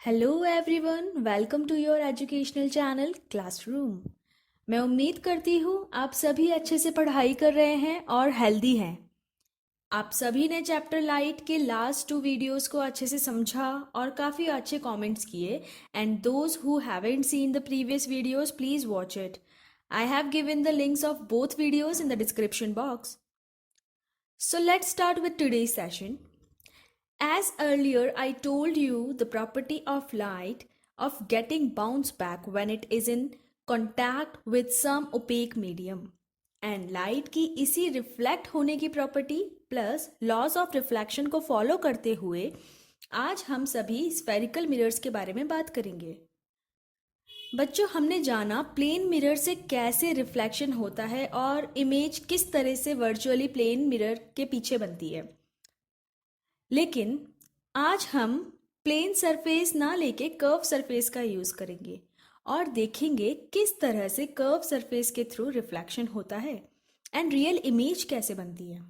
Hello everyone, welcome to your educational channel classroom. मैं उम्मीद करती हूँ आप सभी अच्छे से पढ़ाई कर रहे हैं और हेल्दी हैं। आप सभी ने चैप्टर लाइट के लास्ट 2 वीडियोस को अच्छे से समझा और काफ़ी अच्छे कमेंट्स किए। And those who haven't seen the previous videos please watch it. I have given the links of both videos in the description box. So let's start with today's session. As earlier I told you the property of light of getting bounce back when it is in contact with some opaque medium, and light की इसी reflect होने की property plus loss of reflection को follow करते हुए आज हम सभी स्फेरिकल मिरर्स के बारे में बात करेंगे। बच्चों, हमने जाना प्लेन मिरर से कैसे रिफ्लेक्शन होता है और इमेज किस तरह से वर्चुअली प्लेन मिरर के पीछे बनती है। लेकिन आज हम प्लेन सरफेस ना लेके कर्व सरफेस का यूज़ करेंगे और देखेंगे किस तरह से कर्व सरफेस के थ्रू रिफ्लेक्शन होता है एंड रियल इमेज कैसे बनती है।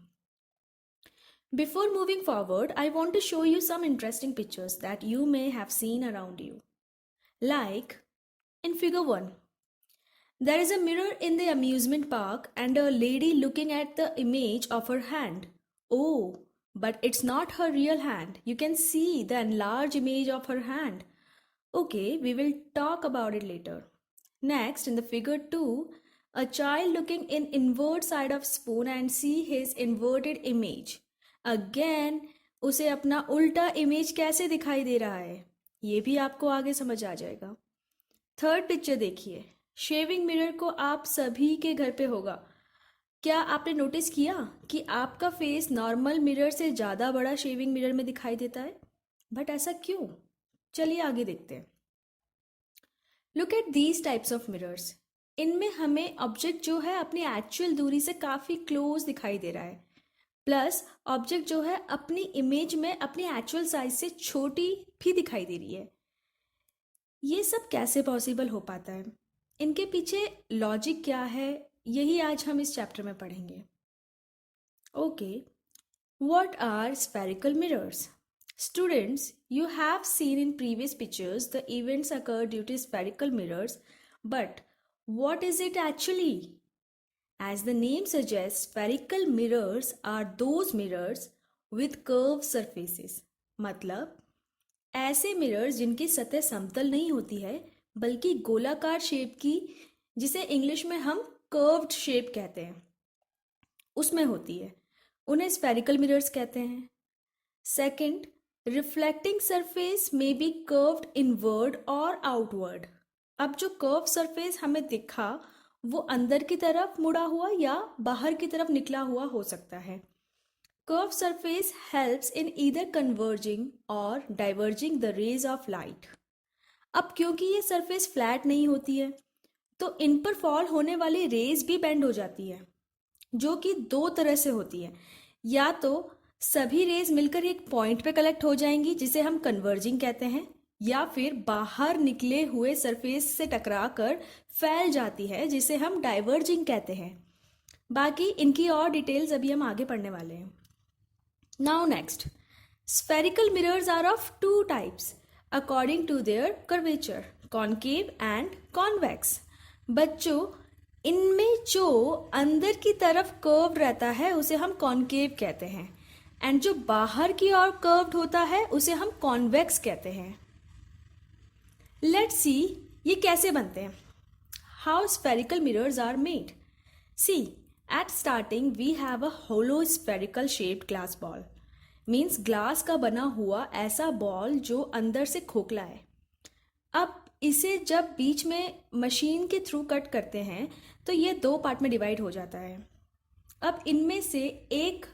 Before moving forward, I want to show you some interesting pictures that you may have seen around you. Like in figure 1, there is a mirror in the amusement park and a lady looking at the image of her hand. Oh, but it's not her real hand. You can see the enlarged image of her hand. Okay, we will talk about it later. Next, in the figure 2, a child looking in inward side of spoon and see his inverted image. Again, उसे अपना उल्टा image कैसे दिखाई दे रहा है ये भी आपको आगे समझ आ जाएगा। थर्ड पिक्चर देखिए, शेविंग मिरर को आप सभी के घर पे होगा। क्या आपने नोटिस किया कि आपका फेस नॉर्मल मिरर से ज़्यादा बड़ा शेविंग मिरर में दिखाई देता है? बट ऐसा क्यों? चलिए आगे देखते हैं। Look at these types of mirrors. इनमें हमें ऑब्जेक्ट जो है अपनी एक्चुअल दूरी से काफ़ी क्लोज दिखाई दे रहा है, प्लस ऑब्जेक्ट जो है अपनी इमेज में अपनी एक्चुअल साइज से छोटी भी दिखाई दे रही है। ये सब कैसे पॉसिबल हो पाता है? इनके पीछे लॉजिक क्या है, यही आज हम इस चैप्टर में पढ़ेंगे। Okay, what are spherical mirrors? Students, you have seen in previous pictures the events occur due to spherical mirrors, but what is it actually? As the name suggests, spherical mirrors are those mirrors with curved surfaces. मतलब ऐसे mirrors जिनकी सतह समतल नहीं होती है बल्कि गोलाकार शेप की, जिसे इंग्लिश में हम कर्व्ड शेप कहते हैं, उसमें होती है, उन्हें स्फेरिकल मिरर्स कहते हैं। सेकंड, रिफ्लेक्टिंग सरफेस में बी कर्व्ड इनवर्ड और आउटवर्ड। अब जो कर्व सरफेस हमें दिखा वो अंदर की तरफ मुड़ा हुआ या बाहर की तरफ निकला हुआ हो सकता है। Curved surface helps in either converging or diverging the rays of light. अब क्योंकि ये सरफेस फ्लैट नहीं होती है तो इन पर फॉल होने वाली रेज भी बेंड हो जाती है, जो कि दो तरह से होती है। या तो सभी रेज मिलकर एक पॉइंट पे कलेक्ट हो जाएंगी जिसे हम कन्वर्जिंग कहते हैं, या फिर बाहर निकले हुए सरफेस से टकरा कर फैल जाती है जिसे हम डाइवर्जिंग कहते हैं। बाकी इनकी और डिटेल्स अभी हम आगे पढ़ने वाले हैं। Now next, spherical mirrors are of two types according to their curvature, concave and convex. बच्चों, इनमें जो अंदर की तरफ कर्व रहता है उसे हम कॉन्केव कहते हैं, एंड जो बाहर की ओर कर्व्ड होता है उसे हम कॉन्वेक्स कहते हैं। लेट्स सी ये कैसे बनते हैं। How spherical mirrors are made? See, at starting we have a hollow spherical shaped glass ball. Means glass का बना हुआ ऐसा बॉल जो अंदर से खोखला है। अब इसे जब बीच में मशीन के थ्रू कट करते हैं तो ये दो पार्ट में डिवाइड हो जाता है। अब इनमें से एक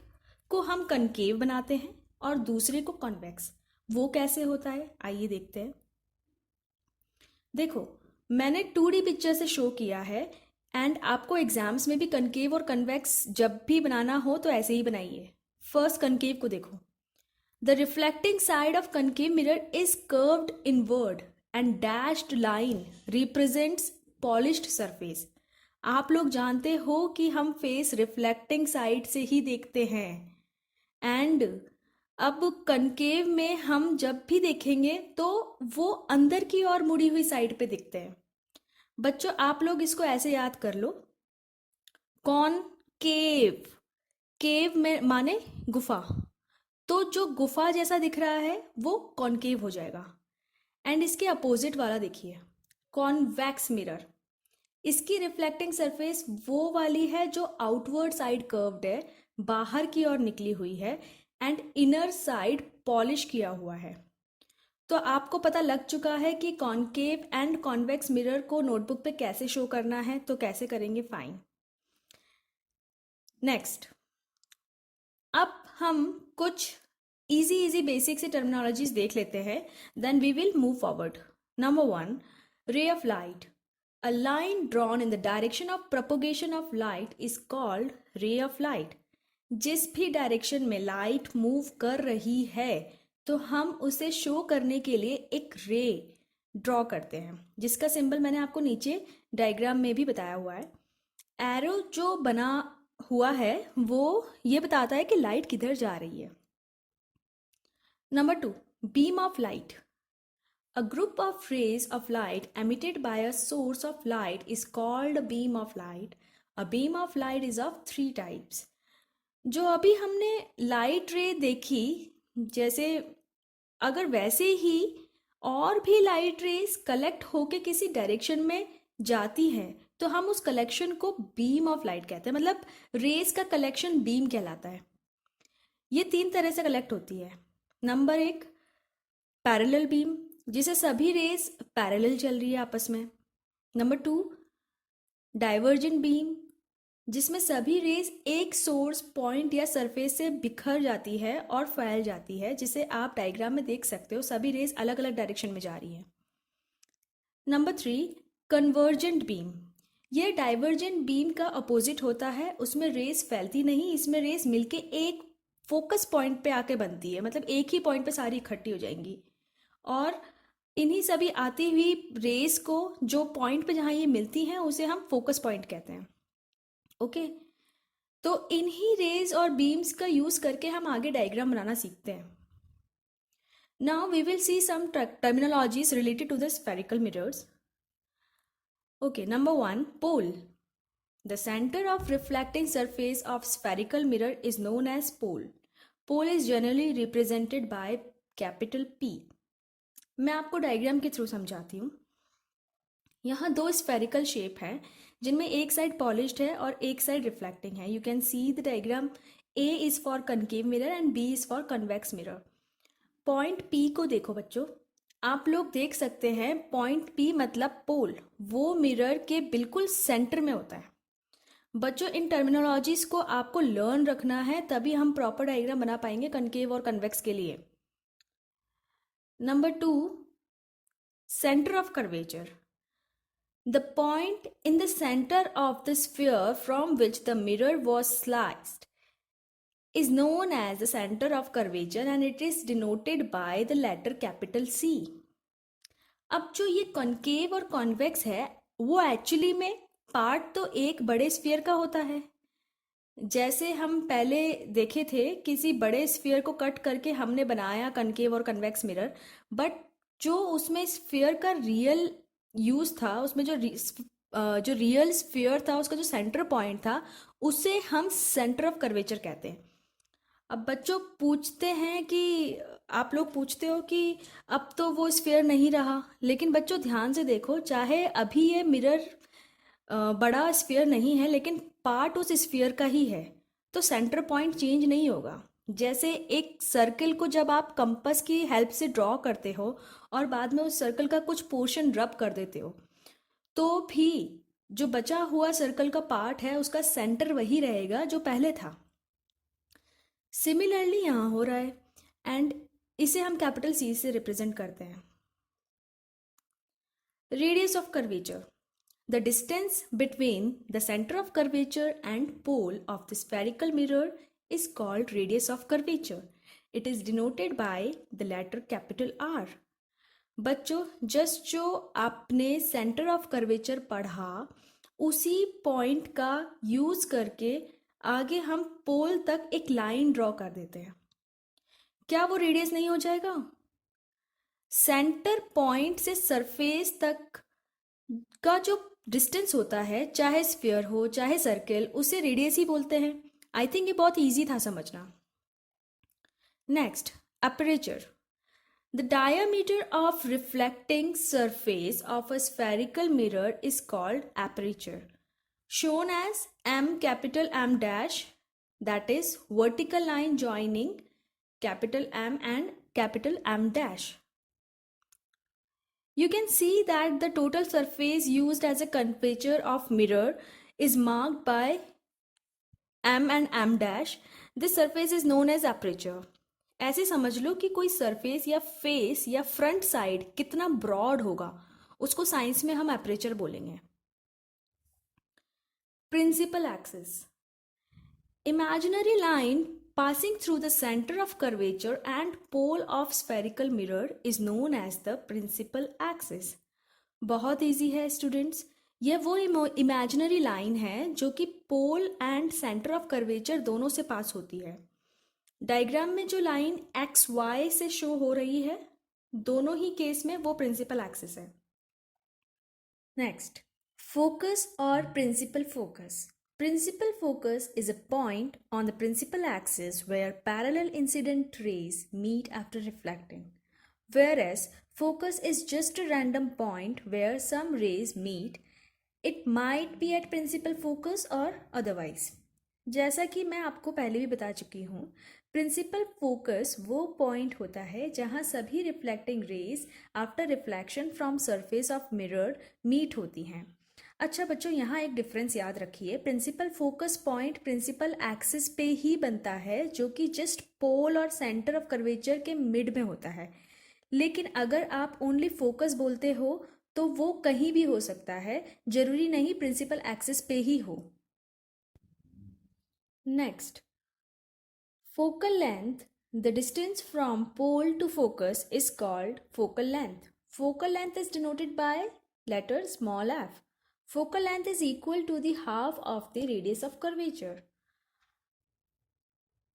को हम कनकेव बनाते हैं और दूसरे को कॉन्वेक्स। वो कैसे होता है आइए देखते हैं। देखो, मैंने 2D पिक्चर से शो किया है, एंड आपको एग्जाम्स में भी कनकेव और कन्वेक्स जब भी बनाना हो तो ऐसे ही बनाइए। फर्स्ट कनकेव को देखो। The reflecting side of concave mirror is curved inward and dashed line represents polished surface. आप लोग जानते हो कि हम फेस रिफ्लेक्टिंग साइड से ही देखते हैं, एंड अब कनकेव में हम जब भी देखेंगे तो वो अंदर की ओर मुड़ी हुई साइड पे दिखते हैं। बच्चों आप लोग इसको ऐसे याद कर लो, कॉनकेव, केव में माने गुफा, तो जो गुफा जैसा दिख रहा है वो कॉनकेव हो जाएगा। एंड इसके अपोजिट वाला देखिए, कॉन्वेक्स मिरर, इसकी रिफ्लेक्टिंग सरफेस वो वाली है जो आउटवर्ड साइड कर्व्ड है, बाहर की ओर निकली हुई है, एंड इनर साइड पॉलिश किया हुआ है। तो आपको पता लग चुका है कि कॉनकेव एंड कॉन्वेक्स मिरर को नोटबुक पे कैसे शो करना है, तो कैसे करेंगे, फाइन। नेक्स्ट, अब हम कुछ इजी इजी बेसिक से टर्मिनोलॉजीज देख लेते हैं, then we will move forward. Number 1, ray of light. A line drawn in the direction of propagation of light is called ray of light. जिस भी डायरेक्शन में लाइट मूव कर रही है तो हम उसे शो करने के लिए एक रे ड्रॉ करते हैं, जिसका सिंबल मैंने आपको नीचे डायग्राम में भी बताया हुआ है। एरो जो बना हुआ है वो ये बताता है कि लाइट किधर जा रही है। Number 2, beam of light. A group of rays of light emitted by a source of light is called a beam of light. A beam of light is of 3 types. जो अभी हमने लाइट रे देखी, जैसे अगर वैसे ही और भी लाइट रेज कलेक्ट होके किसी डायरेक्शन में जाती हैं तो हम उस कलेक्शन को बीम ऑफ लाइट कहते हैं, मतलब रेज का कलेक्शन बीम कहलाता है। ये 3 तरह से कलेक्ट होती है। नंबर 1, पैरेलल बीम, जिसे सभी रेस पैरेलल चल रही है आपस में। नंबर 2, डाइवर्जेंट बीम, जिसमें सभी रेस एक सोर्स पॉइंट या सरफेस से बिखर जाती है और फैल जाती है, जिसे आप डायग्राम में देख सकते हो, सभी रेस अलग अलग डायरेक्शन में जा रही है। Number 3, convergent beam. ये डाइवर्जेंट बीम का अपोजिट होता है, उसमें रेस फैलती नहीं, इसमें रेस मिलके एक फोकस पॉइंट पे आके बनती है, मतलब एक ही पॉइंट पे सारी इकट्ठी हो जाएंगी। और इन्हीं सभी आती हुई रेस को जो पॉइंट पे जहाँ ये मिलती हैं उसे हम फोकस पॉइंट कहते हैं। ओके, तो इन्हीं रेज और बीम्स का यूज करके हम आगे डायग्राम बनाना सीखते हैं। Now we will see some terminologies related to the spherical mirrors. Okay, number 1, pole. The center of reflecting surface of spherical mirror is known as pole. Pole is generally represented by capital P. मैं आपको diagram के through समझाती हूँ। यहाँ 2 spherical shape है जिनमें एक side polished है और एक साइड रिफ्लेक्टिंग है। You can see the diagram. A is for concave mirror and B is for convex mirror. Point P को देखो बच्चों, आप लोग देख सकते हैं पॉइंट P मतलब पोल, वो मिरर के बिल्कुल सेंटर में होता है। बच्चों इन टर्मिनोलॉजीज को आपको लर्न रखना है, तभी हम प्रॉपर डायग्राम बना पाएंगे कनकेव और कन्वेक्स के लिए। Number 2, centre of curvature. The point in the center of the sphere from which the mirror was sliced is known as the center of curvature and it is denoted by the letter capital C. अब जो ये concave और convex है वो actually में part तो एक बड़े स्फीयर का होता है, जैसे हम पहले देखे थे किसी बड़े स्फीयर को कट करके हमने बनाया कनकेव और कन्वेक्स मिरर, बट जो उसमें स्फीयर का रियल यूज था, उसमें जो रियल स्फीयर था उसका जो सेंटर पॉइंट था उसे हम सेंटर ऑफ कर्वेचर कहते हैं। अब बच्चों पूछते हैं कि आप लोग पूछते हो कि अब तो वो स्फीयर नहीं रहा, लेकिन बच्चों ध्यान से देखो, चाहे अभी ये मिरर बड़ा स्फीयर नहीं है लेकिन पार्ट उस स्फीयर का ही है, तो सेंटर पॉइंट चेंज नहीं होगा। जैसे एक सर्कल को जब आप कंपास की हेल्प से ड्रॉ करते हो और बाद में उस सर्कल का कुछ पोर्शन रब कर देते हो, तो भी जो बचा हुआ सर्कल का पार्ट है उसका सेंटर वही रहेगा जो पहले था। सिमिलरली यहाँ हो रहा है एंड इसे हम कैपिटल C से रिप्रेजेंट करते हैं। Radius of curvature. The distance between the center of curvature and pole of the spherical mirror is called radius of curvature. It is denoted by the letter capital R. बच्चों just जो आपने centre of curvature पढ़ा उसी point का use करके आगे हम पोल तक एक लाइन ड्रॉ कर देते हैं। क्या वो रेडियस नहीं हो जाएगा? सेंटर पॉइंट से सरफेस तक का जो डिस्टेंस होता है, चाहे स्फीयर हो चाहे सर्कल, उसे रेडियस ही बोलते हैं। आई थिंक ये बहुत इजी था समझना। Next, aperture. The diameter of reflecting surface of a spherical mirror is called aperture, shown as M capital M dash, that is vertical line joining capital M and capital M dash. You can see that the total surface used as a curvature of mirror is marked by M and M dash. This surface is known as aperture. ऐसे समझ लो कि कोई surface या face या front side कितना broad होगा, उसको science में हम एपरेचर बोलेंगे। Principal axis. Imaginary line passing through the center of curvature and pole of spherical mirror is known as the principal axis. बहुत इजी है स्टूडेंट्स, ये वो इमेजिनरी लाइन है जो कि pole and centre of curvature दोनों से पास होती है। डायग्राम में जो लाइन एक्स वाई से शो हो रही है, दोनों ही केस में वो प्रिंसिपल एक्सिस है। नेक्स्ट, फोकस और principal focus. Principal focus is a point on the principal axis where parallel incident rays meet after reflecting, whereas focus is just a random point where some rays meet. It might be at principal focus or otherwise. जैसा कि मैं आपको पहले भी बता चुकी हूँ, principal focus वो पॉइंट होता है जहाँ सभी reflecting rays after reflection from surface of mirror meet होती हैं। अच्छा बच्चों, यहाँ एक डिफरेंस याद रखिए, principal focus point principal axis पे ही बनता है, जो कि जस्ट पोल और सेंटर ऑफ कर्वेचर के मिड में होता है। लेकिन अगर आप ओनली फोकस बोलते हो तो वो कहीं भी हो सकता है, जरूरी नहीं प्रिंसिपल एक्सिस पे ही हो। Next, focal length. The distance from pole to focus is called focal length. Focal length is denoted by letter small f. Focal length is equal to the half of the radius of curvature.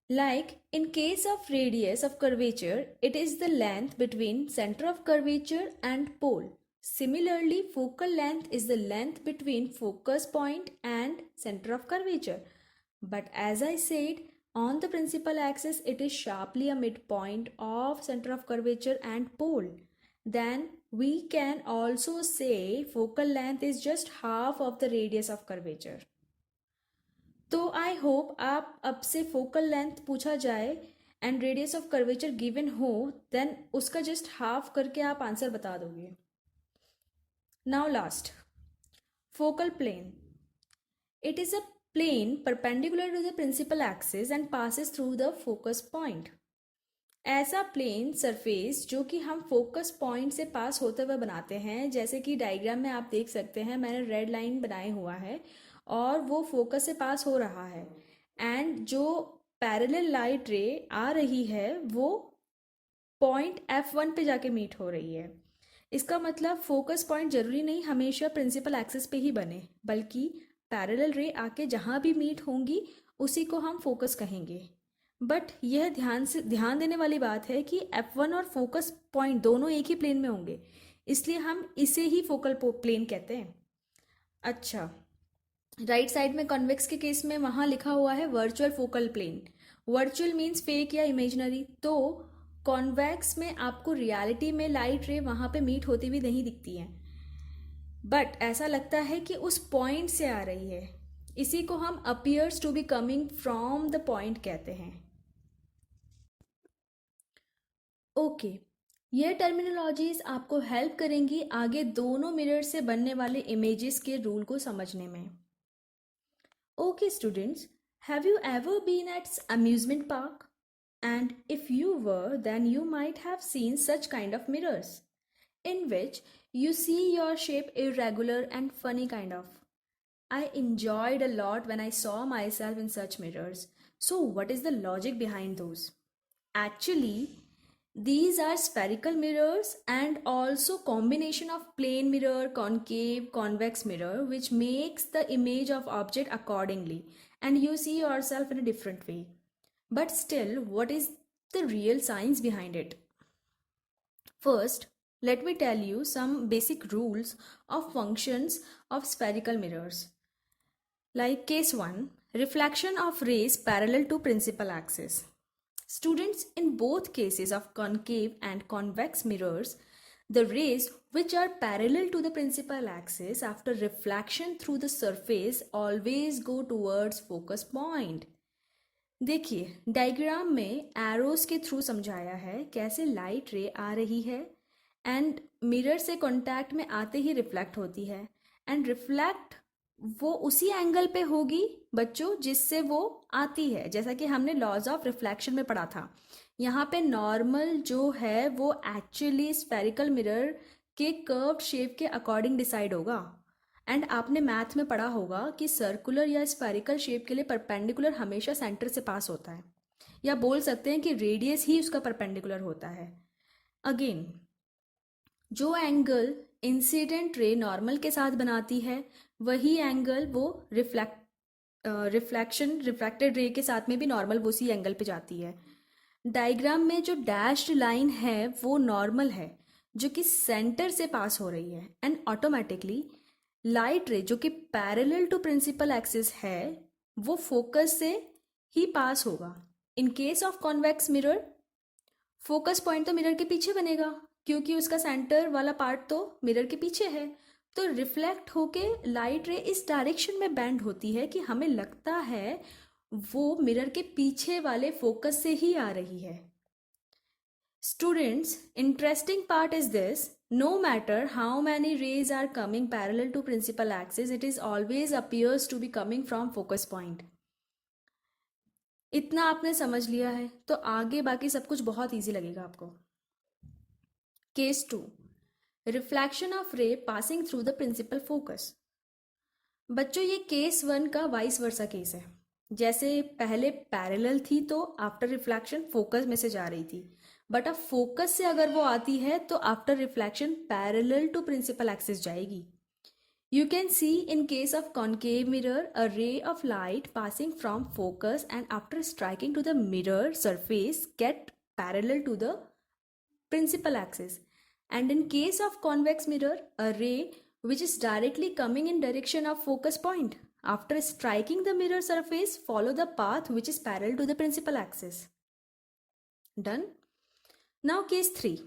Like in case of radius of curvature, it is the length between center of curvature and pole. Similarly, focal length is the length between focus point and center of curvature. But as I said, on the principal axis, it is sharply a midpoint of center of curvature and pole. Then we can also say focal length is just half of the radius of curvature. तो I hope आप अब से focal length पूछा जाए and radius of curvature given हो, then उसका just half करके आप आंसर बता दोगे। Now last, focal plane. It is a plane perpendicular to the principal axis and passes through the focus point. ऐसा प्लेन सरफेस जो कि हम फोकस पॉइंट से पास होते हुए बनाते हैं, जैसे कि डायग्राम में आप देख सकते हैं, मैंने रेड लाइन बनाए हुआ है और वो फोकस से पास हो रहा है, एंड जो पैरेलल लाइट रे आ रही है वो पॉइंट F1 पे जाके मीट हो रही है। इसका मतलब फोकस पॉइंट जरूरी नहीं हमेशा प्रिंसिपल एक्सिस पे ही बने, बल्कि पैरेलल रे आके जहाँ भी मीट होंगी उसी को हम फोकस कहेंगे। बट यह ध्यान देने वाली बात है कि F1 और फोकस पॉइंट दोनों एक ही प्लेन में होंगे, इसलिए हम इसे ही फोकल प्लेन कहते हैं। अच्छा, राइट साइड में कॉन्वेक्स के केस में वहाँ लिखा हुआ है virtual focal plane. Virtual means fake या इमेजनरी, तो कॉन्वेक्स में आपको रियलिटी में लाइट रे वहाँ पे मीट होती हुई नहीं दिखती है, बट ऐसा लगता है कि उस पॉइंट से आ रही है। इसी को हम appears to be coming from the point कहते हैं। ओके, ये टर्मिनोलॉजीज आपको हेल्प करेंगी आगे दोनों मिरर से बनने वाले इमेजेस के रूल को समझने में। Okay, students, have you ever been at amusement park? And if you were, then you might have seen such kind of mirrors, in which you see your shape irregular and funny kind of. I enjoyed a lot when I saw myself in such mirrors. So what is the logic behind those? Actually, these are spherical mirrors and also combination of plane mirror, concave, convex mirror, which makes the image of object accordingly and you see yourself in a different way. But still, what is the real science behind it. First, let me tell you some basic rules of functions of spherical mirrors. Like case 1, reflection of rays parallel to principal axis. Students, in both cases of concave and convex mirrors, the rays which are parallel to the principal axis after reflection through the surface always go towards focus point. देखिए diagram में arrows के through समझाया है कैसे light रे आ रही है and mirror से कांटेक्ट में आते ही रिफ्लेक्ट होती है एंड रिफ्लेक्ट वो उसी एंगल पे होगी बच्चों जिससे वो आती है, जैसा कि हमने लॉज ऑफ रिफ्लेक्शन में पढ़ा था। यहाँ पे नॉर्मल जो है वो एक्चुअली स्फेरिकल मिरर के कर्व्ड शेप के अकॉर्डिंग डिसाइड होगा। एंड आपने मैथ में पढ़ा होगा कि सर्कुलर या स्फेरिकल शेप के लिए परपेंडिकुलर हमेशा सेंटर से पास होता है, या बोल सकते हैं कि रेडियस ही उसका परपेंडिकुलर होता है। अगेन, जो एंगल इंसिडेंट रे नॉर्मल के साथ बनाती है वही एंगल वो रिफ्लेक्टेड रे के साथ में भी नॉर्मल वो उसी एंगल पे जाती है। डायग्राम में जो डैश्ड लाइन है वो नॉर्मल है जो कि सेंटर से पास हो रही है एंड ऑटोमेटिकली लाइट रे जो कि पैरेलल टू प्रिंसिपल एक्सिस है वो फोकस से ही पास होगा। In case of convex mirror focus point तो मिरर के पीछे बनेगा क्योंकि उसका सेंटर वाला पार्ट तो मिरर के पीछे है, तो रिफ्लेक्ट होके लाइट रे इस डायरेक्शन में बेंड होती है कि हमें लगता है वो मिरर के पीछे वाले फोकस से ही आ रही है। Students, interesting part is this: no matter how many rays are coming parallel to principal axis, it is always appears to be coming from focus point. इतना आपने समझ लिया है तो आगे बाकी सब कुछ बहुत इजी लगेगा आपको। Case 2, reflection of ray passing through the principal focus. बच्चों ये केस 1 का वाइस वर्सा केस है। जैसे पहले पैरेलल थी तो आफ्टर रिफ्लेक्शन फोकस में से जा रही थी, बट अब फोकस से अगर वो आती है तो after reflection parallel to principal axis जाएगी। You can see in case of concave mirror a ray of light passing from focus and after striking to the mirror surface get parallel to the principal axis, and in case of convex mirror a ray which is directly coming in direction of focus point after striking the mirror surface follow the path which is parallel to the principal axis. Done. Now case 3,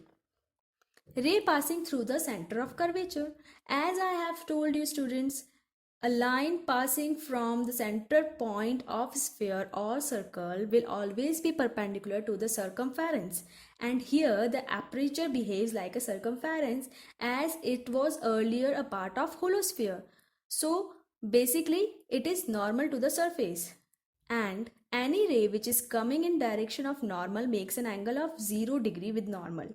ray passing through the center of curvature. As I have told you students, a line passing from the center point of sphere or circle will always be perpendicular to the circumference, and here the aperture behaves like a circumference as it was earlier a part of holosphere. So basically it is normal to the surface, and any ray which is coming in direction of normal makes an angle of 0 degree with normal.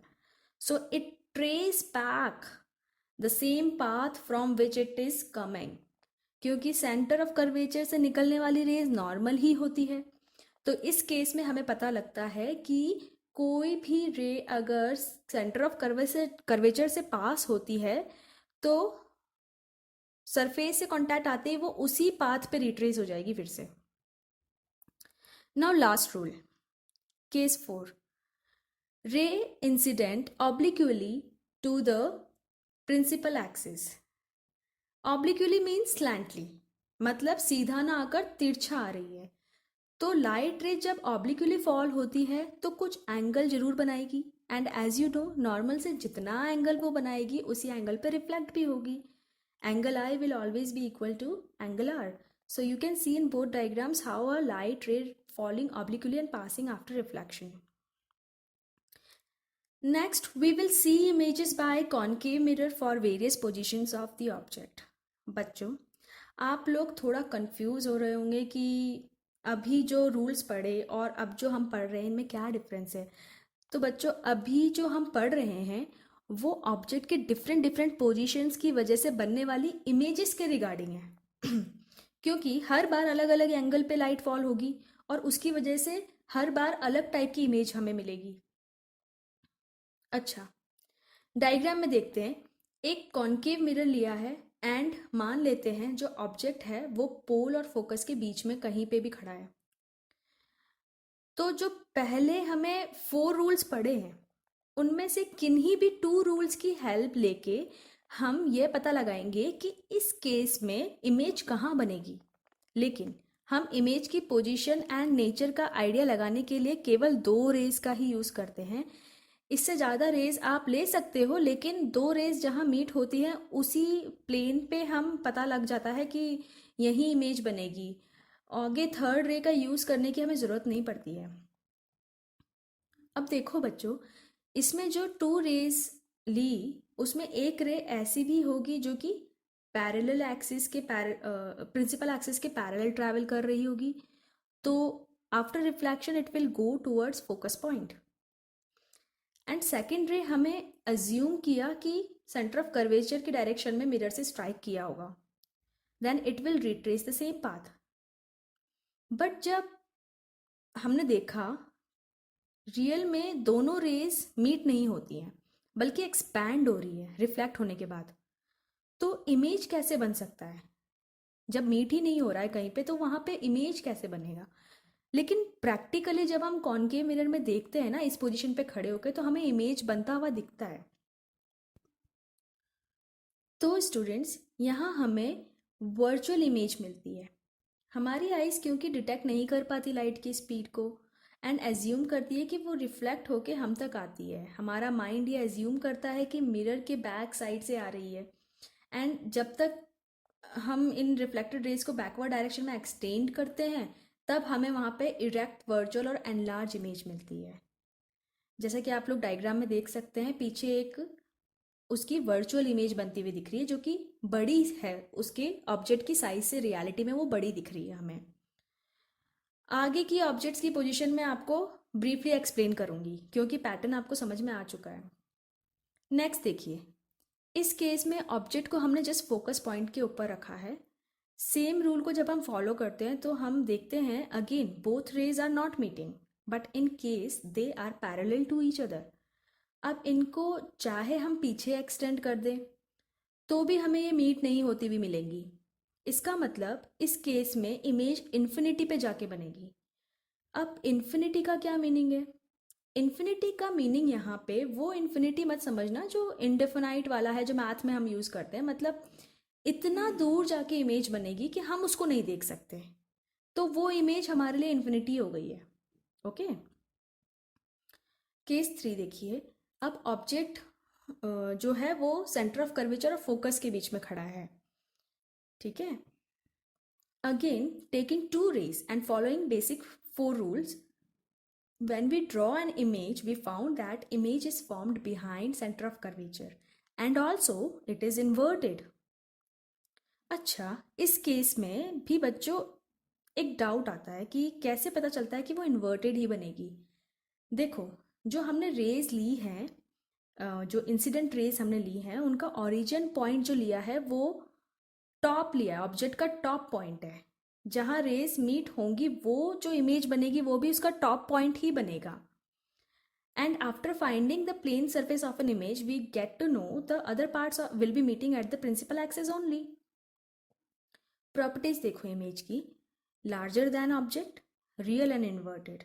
So it trace back the same path from which it is coming, क्योंकि centre of curvature से निकलने वाली raise normal ही होती है। तो इस case में हमें पता लगता है कि कोई भी रे अगर सेंटर ऑफ कर्वेचर से पास होती है तो सरफेस से कांटेक्ट आते ही वो उसी पाथ पे रिट्रेस हो जाएगी फिर से। Now last rule, case 4, ray incident obliquely to the principal axis. Obliquely means slantly, मतलब सीधा ना आकर तिरछा आ रही है। तो लाइट रे जब ऑब्लिक्यूली फॉल होती है तो कुछ एंगल जरूर बनाएगी, and as you know normal से जितना एंगल वो बनाएगी उसी एंगल पर रिफ्लेक्ट भी होगी। Angle I will always be equal to angle R. So you can see in both diagrams how a light ray falling obliquely and passing after reflection. Next, we will see images by concave mirror for various positions of the object. बच्चों, आप लोग थोड़ा confuse हो रहे होंगे कि अभी जो रूल्स पढ़े और अब जो हम पढ़ रहे हैं इनमें क्या डिफरेंस है। तो बच्चों, अभी जो हम पढ़ रहे हैं वो ऑब्जेक्ट के डिफरेंट डिफरेंट पोजीशंस की वजह से बनने वाली इमेजेस के रिगार्डिंग है क्योंकि हर बार अलग अलग एंगल पे लाइट फॉल होगी और उसकी वजह से हर बार अलग टाइप की इमेज हमें मिलेगी। अच्छा, डायग्राम में देखते हैं। एक कॉन्केव मिरर लिया है एंड मान लेते हैं जो ऑब्जेक्ट है वो पोल और फोकस के बीच में कहीं पे भी खड़ा है। तो जो पहले हमें 4 रूल्स पढ़े हैं उनमें से किन्हीं भी 2 रूल्स की हेल्प लेके हम ये पता लगाएंगे कि इस केस में इमेज कहाँ बनेगी। लेकिन हम इमेज की पोजीशन एंड नेचर का आइडिया लगाने के लिए केवल 2 रेज का ही यूज़ करते हैं। इससे ज़्यादा रेज आप ले सकते हो, लेकिन 2 रेज जहाँ मीट होती हैं उसी प्लेन पे हम पता लग जाता है कि यही इमेज बनेगी। आगे थर्ड रे का यूज़ करने की हमें ज़रूरत नहीं पड़ती है। अब देखो बच्चों, इसमें जो 2 रेज ली उसमें एक रे ऐसी भी होगी जो कि पैरेलल एक्सिस के प्रिंसिपल एक्सिस के पैरेलल ट्रैवल कर रही होगी। तो after reflection it will go towards focus point. And second ray हमें अज्यूम किया कि सेंटर ऑफ कर्वेचर की डायरेक्शन में मिरर से स्ट्राइक किया होगा, then it will retrace the same path. But जब हमने देखा रियल में दोनों रेज मीट नहीं होती हैं बल्कि एक्सपैंड हो रही है रिफ्लेक्ट होने के बाद, तो इमेज कैसे बन सकता है? जब मीट ही नहीं हो रहा है कहीं पे तो वहां पे इमेज कैसे बनेगा? लेकिन प्रैक्टिकली जब हम कॉनकेव मिरर में देखते हैं ना इस पोजीशन पे खड़े होकर, तो हमें इमेज बनता हुआ दिखता है। तो स्टूडेंट्स, यहाँ हमें वर्चुअल इमेज मिलती है। हमारी आइज़ क्योंकि डिटेक्ट नहीं कर पाती लाइट की स्पीड को एंड एज्यूम करती है कि वो रिफ्लेक्ट होके हम तक आती है। हमारा माइंड ये एज्यूम करता है कि मिरर के बैक साइड से आ रही है। एंड जब तक हम इन रिफ्लेक्टेड रेज को बैकवर्ड डायरेक्शन में एक्सटेंड करते हैं तब हमें वहाँ पे इरेक्ट, वर्चुअल और एनलार्ज इमेज मिलती है। जैसा कि आप लोग डायग्राम में देख सकते हैं, पीछे एक उसकी वर्चुअल इमेज बनती हुई दिख रही है जो कि बड़ी है, उसके ऑब्जेक्ट की साइज से रियलिटी में वो बड़ी दिख रही है हमें। आगे की ऑब्जेक्ट्स की पोजीशन में आपको ब्रीफली एक्सप्लेन करूंगी क्योंकि पैटर्न आपको समझ में आ चुका है। नेक्स्ट देखिए, इस केस में ऑब्जेक्ट को हमने जस्ट फोकस पॉइंट के ऊपर रखा है। सेम रूल को जब हम फॉलो करते हैं तो हम देखते हैं again both rays are not meeting but in case they are parallel to each other. अब इनको चाहे हम पीछे एक्सटेंड कर दें तो भी हमें ये मीट नहीं होती हुई मिलेंगी। इसका मतलब इस केस में इमेज इन्फिनिटी पे जाके बनेगी। अब इन्फिनिटी का क्या मीनिंग है? इन्फिनिटी का मीनिंग यहाँ पे वो इन्फिनिटी मत समझना जो इंडेफिनाइट वाला है जो मैथ में हम यूज़ करते हैं। मतलब इतना दूर जाके इमेज बनेगी कि हम उसको नहीं देख सकते, तो वो इमेज हमारे लिए इन्फिनिटी हो गई है। ओके, केस 3 देखिए। अब ऑब्जेक्ट जो है वो सेंटर ऑफ कर्वेचर और फोकस के बीच में खड़ा है। ठीक है, again taking 2 rays and following basic 4 rules, when we draw an image we found that image is formed behind center of curvature and also it is inverted. अच्छा, इस case में भी बच्चों एक डाउट आता है कि कैसे पता चलता है कि वो इन्वर्टेड ही बनेगी। देखो, जो हमने रेज ली हैं, जो इंसिडेंट रेज हमने ली हैं, उनका ओरिजिन पॉइंट जो लिया है वो टॉप लिया है, ऑब्जेक्ट का टॉप पॉइंट है। जहाँ रेज मीट होंगी वो जो इमेज बनेगी वो भी उसका टॉप पॉइंट ही बनेगा। And after finding the plane surface of an image we get to know the other parts will be meeting at the principal axis only. Properties देखो इमेज की, larger than object, real and inverted.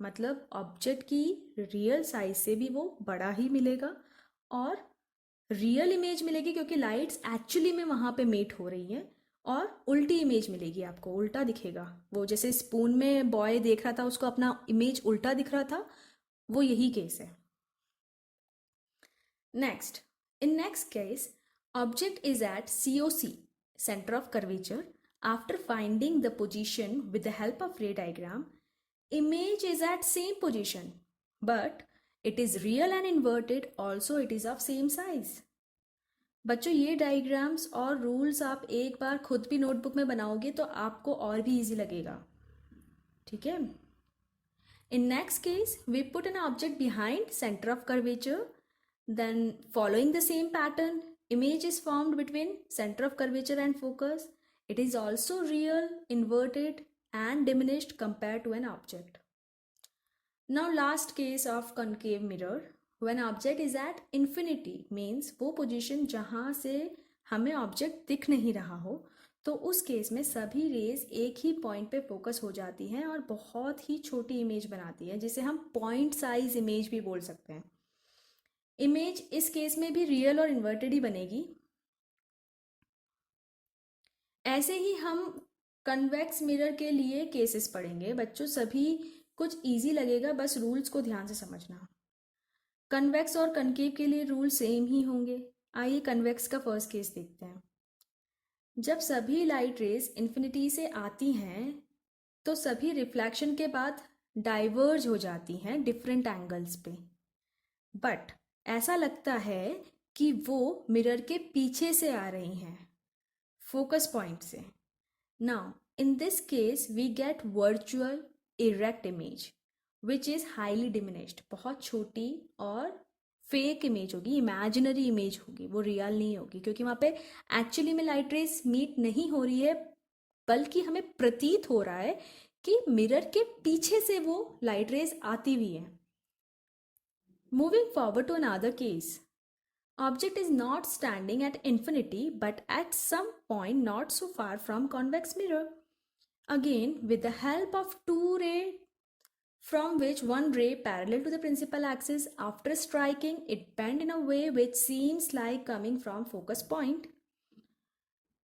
मतलब object की real size से भी वो बड़ा ही मिलेगा और रियल इमेज मिलेगी क्योंकि लाइट्स एक्चुअली में वहाँ पे मीट हो रही हैं, और उल्टी इमेज मिलेगी, आपको उल्टा दिखेगा। वो जैसे स्पून में बॉय देख रहा था उसको अपना इमेज उल्टा दिख रहा था, वो यही केस है। Next, in next case object is at COC, center of curvature. After finding the position with the help of ray diagram, image is at same position, but it is real and inverted, also it is of same size. बच्चों, ये diagrams और rules आप एक बार खुद भी notebook में बनाओगे तो आपको और भी इजी लगेगा। ठीक है, in next case we put an object behind center of curvature, then following the same pattern image is formed between center of curvature and focus. It is also real, inverted and diminished compared to an object. Now last case of concave mirror, when object is at infinity means वो position जहाँ से हमें object दिख नहीं रहा हो, तो उस केस में सभी रेज एक ही पॉइंट पे फोकस हो जाती हैं और बहुत ही छोटी इमेज बनाती है, जिसे हम पॉइंट साइज इमेज भी बोल सकते हैं। इमेज इस केस में भी रियल और इन्वर्टेड ही बनेगी। ऐसे ही हम कन्वेक्स मिरर के लिए केसेस पढ़ेंगे बच्चों। सभी कुछ इजी लगेगा, बस रूल्स को ध्यान से समझना। कन्वेक्स और कनकेव के लिए रूल सेम ही होंगे। आइए कन्वेक्स का फर्स्ट केस देखते हैं। जब सभी लाइट रेज इन्फिनिटी से आती हैं तो सभी रिफ्लेक्शन के बाद डाइवर्ज हो जाती हैं डिफरेंट एंगल्स पे, बट ऐसा लगता है कि वो मिरर के पीछे से आ रही हैं, फोकस पॉइंट से। Now in this case we get virtual erect image which is highly diminished. बहुत छोटी और फेक इमेज होगी, इमेजिनरी इमेज होगी, वो रियल नहीं होगी, क्योंकि वहाँ पे एक्चुअली में लाइट रेज मीट नहीं हो रही है, बल्कि हमें प्रतीत हो रहा है कि मिरर के पीछे से वो लाइट रेज आती हुई है। Moving forward to another case, object is not standing at infinity but at some point not so far from convex mirror. Again, with the help of two ray from which one ray parallel to the principal axis, after striking it bend in a way which seems like coming from focus point.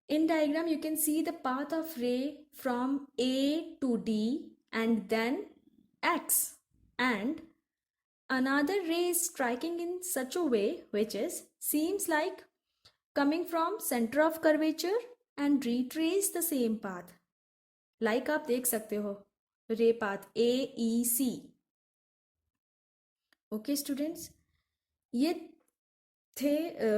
In diagram you can see the path of ray from A to D and then X, and another ray is striking in such a way which is seems like coming from center of curvature and retrace the same path. Like आप देख सकते हो रे path AEC। Okay students, ये थे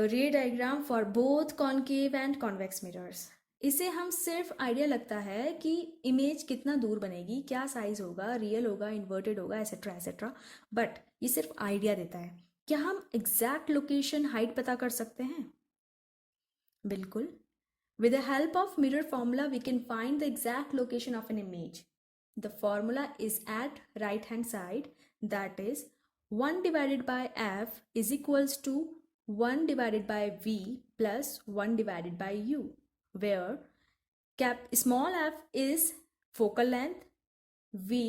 रे diagram for both concave and convex mirrors. इसे हम सिर्फ आइडिया लगता है कि इमेज कितना दूर बनेगी, क्या साइज होगा, रियल होगा, इन्वर्टेड होगा, एसेट्रा एसेट्रा, बट ये सिर्फ आइडिया देता है। क्या हम एग्जैक्ट लोकेशन हाइट पता कर सकते हैं? बिल्कुल। With the help of mirror formula, we can find the exact location of an image. The formula is at right hand side, that is 1 divided by f is equals to 1 divided by v plus 1 divided by u, where small f is focal length, v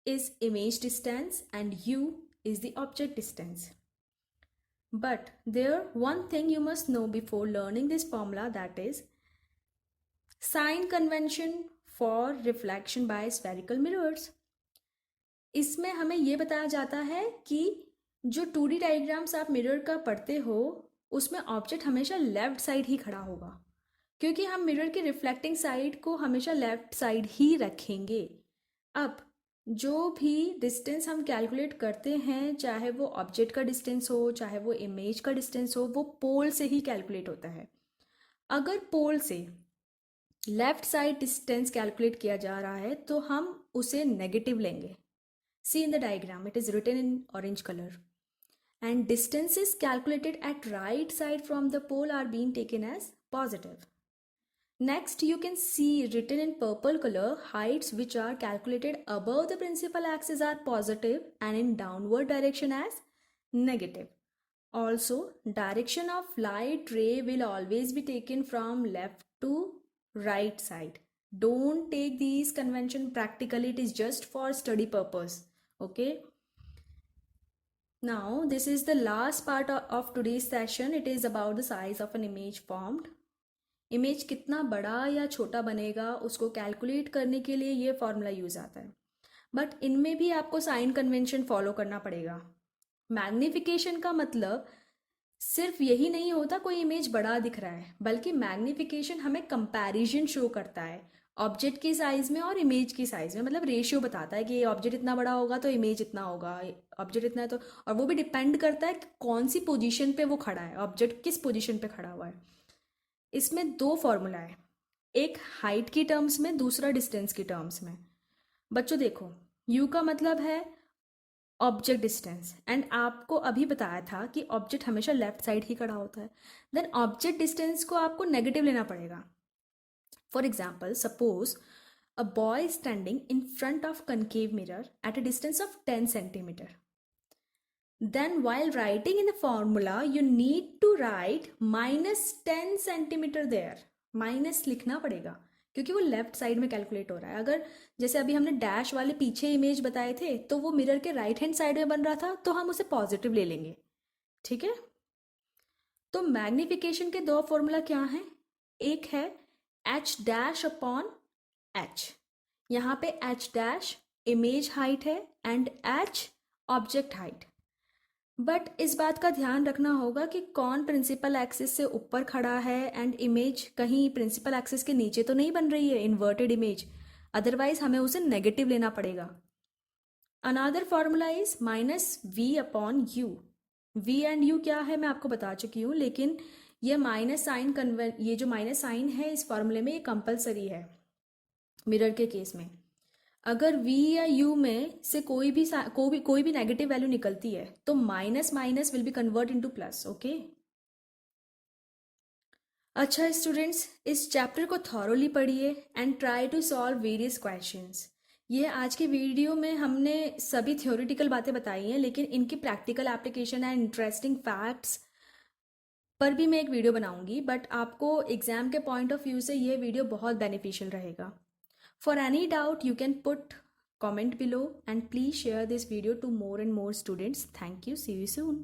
is image distance and u is the object distance. But there one thing you must know before learning this formula, that is sign convention for reflection by spherical mirrors. इसमें हमें यह बताया जाता है कि जो 2D diagrams आप mirror का पढ़ते हो उसमें ऑब्जेक्ट हमेशा लेफ्ट साइड ही खड़ा होगा, क्योंकि हम मिरर के रिफ्लेक्टिंग साइड को हमेशा लेफ्ट साइड ही रखेंगे। अब जो भी डिस्टेंस हम कैलकुलेट करते हैं, चाहे वो ऑब्जेक्ट का डिस्टेंस हो चाहे वो इमेज का डिस्टेंस हो, वो पोल से ही कैलकुलेट होता है। अगर पोल से लेफ्ट साइड डिस्टेंस कैलकुलेट किया जा रहा है तो हम उसे नेगेटिव लेंगे। See in the diagram, it is written in orange colour, and distances calculated at right side from the pole are being taken as positive. Next you can see written in purple color, heights which are calculated above the principal axis are positive and in downward direction as negative. Also, direction of light ray will always be taken from left to right side. Don't take these convention practically, it is just for study purpose. Okay, now this is the last part of today's session. It is about the size of an image formed. Image कितना बड़ा या छोटा बनेगा उसको calculate करने के लिए ये फॉर्मूला यूज आता है, बट इनमें भी आपको साइन कन्वेंशन फॉलो करना पड़ेगा। मैग्निफिकेशन का मतलब सिर्फ यही नहीं होता कोई इमेज बड़ा दिख रहा है, बल्कि मैग्निफिकेशन हमें कंपैरिजन शो करता है ऑब्जेक्ट की साइज में और इमेज की साइज में। मतलब रेशियो बताता है कि ये ऑब्जेक्ट इतना बड़ा होगा तो इमेज इतना होगा, ऑब्जेक्ट इतना है तो, और वो भी डिपेंड करता है कि कौन सी पोजीशन पे वो खड़ा है, ऑब्जेक्ट किस पोजीशन पे खड़ा हुआ है। इसमें दो फॉर्मूला है, एक हाइट की टर्म्स में, दूसरा डिस्टेंस की टर्म्स में। बच्चों देखो, u का मतलब है ऑब्जेक्ट डिस्टेंस, एंड आपको अभी बताया था कि ऑब्जेक्ट हमेशा लेफ्ट साइड ही खड़ा होता है। देन ऑब्जेक्ट डिस्टेंस को आपको नेगेटिव लेना पड़ेगा। For example, suppose a boy standing in front of concave mirror at a distance of 10 centimeter. Then while writing in the formula, you need to write minus 10 centimeter there. Minus लिखना पड़ेगा क्योंकि वो left side में calculate हो रहा है। अगर जैसे अभी हमने डैश वाले पीछे इमेज बताए थे तो वो मिरर के राइट हैंड साइड में बन रहा था, तो हम उसे पॉजिटिव ले लेंगे। ठीक है, तो मैग्निफिकेशन के दो फॉर्मूला क्या हैं? एक है एच डैश अपॉन एच। यहाँ पे एच डैश इमेज हाइट है and H object height. But इस बात का ध्यान रखना होगा कि कौन प्रिंसिपल एक्सिस से ऊपर खड़ा है एंड इमेज कहीं प्रिंसिपल एक्सिस के नीचे तो नहीं बन रही है इन्वर्टेड इमेज, अदरवाइज हमें उसे नेगेटिव लेना पड़ेगा। Another formula is minus V upon U. V and U क्या है मैं आपको बता चुकी हूँ, लेकिन ये माइनस साइन ये जो माइनस साइन है इस फॉर्मूले में ये कंपलसरी है मिरर के केस में। अगर v या u में से कोई भी नेगेटिव वैल्यू निकलती है तो minus minus will be convert into plus. Okay, अच्छा स्टूडेंट्स, इस चैप्टर को थॉरोली पढ़िए and try to solve various questions. ये आज के वीडियो में हमने सभी थ्योरेटिकल बातें बताई हैं, लेकिन इनकी practical application and interesting facts पर भी मैं एक वीडियो बनाऊंगी, बट आपको एग्जाम के पॉइंट ऑफ व्यू से ये वीडियो बहुत बेनिफिशियल रहेगा। For any doubt you can put comment below and please share this video to more and more students. Thank you. See you soon.